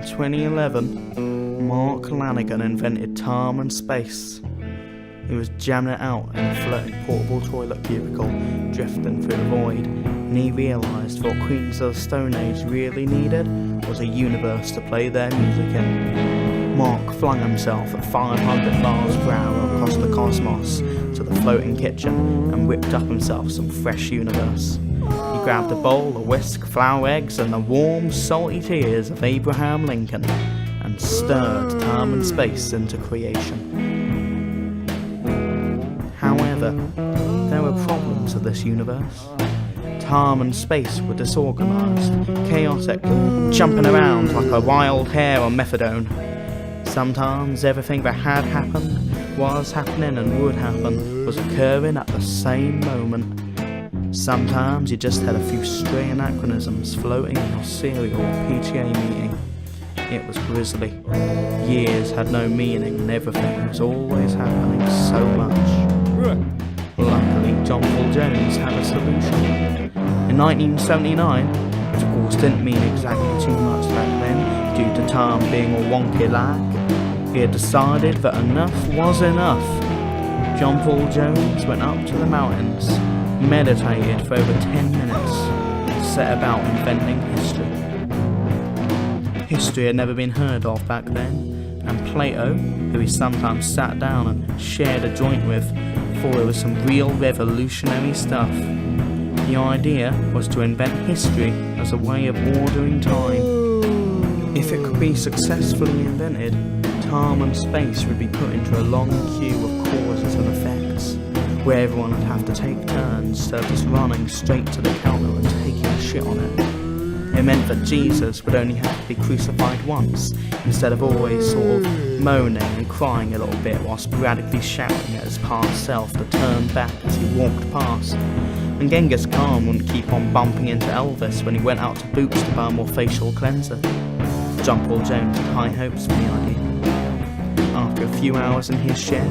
2011, Mark Lanegan invented time and space. He was jamming it out in a floating portable toilet cubicle, drifting through the void, and he realised what Queens of the Stone Age really needed was a universe to play their music in. Mark flung himself at 500 miles per hour across the cosmos to the floating kitchen and whipped up himself some fresh universe. He grabbed a bowl, a whisk, flour, eggs, and the warm, salty tears of Abraham Lincoln and stirred time and space into creation. However, there were problems with this universe. Time and space were disorganised, chaotic, jumping around like a wild hare on methadone. Sometimes everything that had happened, was happening and would happen was occurring at the same moment. Sometimes you just had a few stray anachronisms floating in your serial PTA meeting. It was grisly. Years had no meaning and everything was always happening so much. Luckily, John Paul Jones had a solution. In 1979, which of course didn't mean exactly too much back then, due to time being all wonky like, he had decided that enough was enough. John Paul Jones went up to the mountains, meditated for over 10 minutes, and set about inventing history. History had never been heard of back then, and Plato, who he sometimes sat down and shared a joint with, thought it was some real revolutionary stuff. The idea was to invent history as a way of ordering time. If it could be successfully invented, time and space would be put into a long queue of causes and effects, where everyone would have to take turns instead of just running straight to the counter and taking a shit on it. It meant that Jesus would only have to be crucified once, instead of always sort of moaning and crying a little bit while sporadically shouting at his past self to turn back as he walked past. And Genghis Khan wouldn't keep on bumping into Elvis when he went out to Boots to buy more facial cleanser. John Paul Jones had high hopes for the idea. After a few hours in his shed,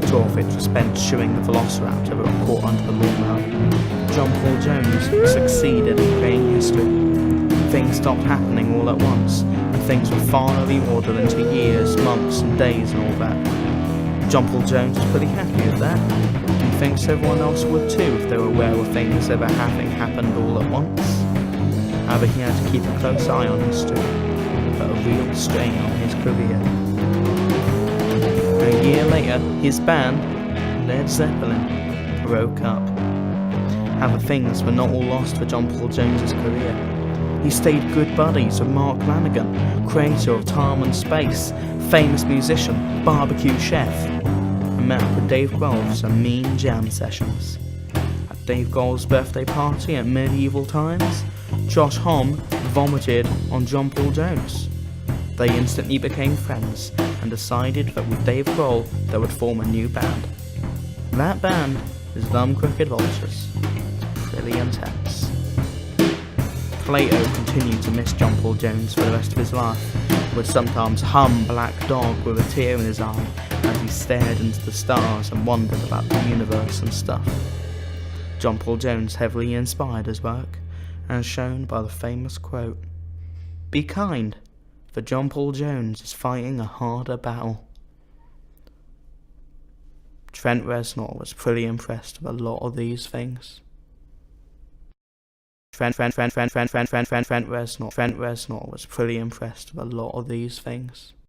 2 of which were spent chewing the velociraptor that got caught under the lawnmower, John Paul Jones succeeded in creating history. Things stopped happening all at once, and things were finally ordered into years, months and days and all that. John Paul Jones was pretty happy with that, and he thinks everyone else would too if they were aware of things ever having happened all at once. However, he had to keep a close eye on history, put a real strain on his career. A year later, his band, Led Zeppelin, broke up. However, things were not all lost for John Paul Jones's career. He stayed good buddies with Mark Lanegan, creator of Time and Space, famous musician, barbecue chef, and met up with Dave Grohl for some mean jam sessions. At Dave Grohl's birthday party at medieval times, Josh Homme vomited on John Paul Jones. They instantly became friends and decided that with Dave Grohl they would form a new band. That band is Them Crooked Vultures. Pretty intense. Plato continued to miss John Paul Jones for the rest of his life, would sometimes hum Black Dog with a tear in his eye as he stared into the stars and wondered about the universe and stuff. John Paul Jones heavily inspired his work, as shown by the famous quote, "Be kind, for John Paul Jones is fighting a harder battle." Trent Reznor was pretty impressed with a lot of these things. Trent Reznor was pretty impressed with a lot of these things.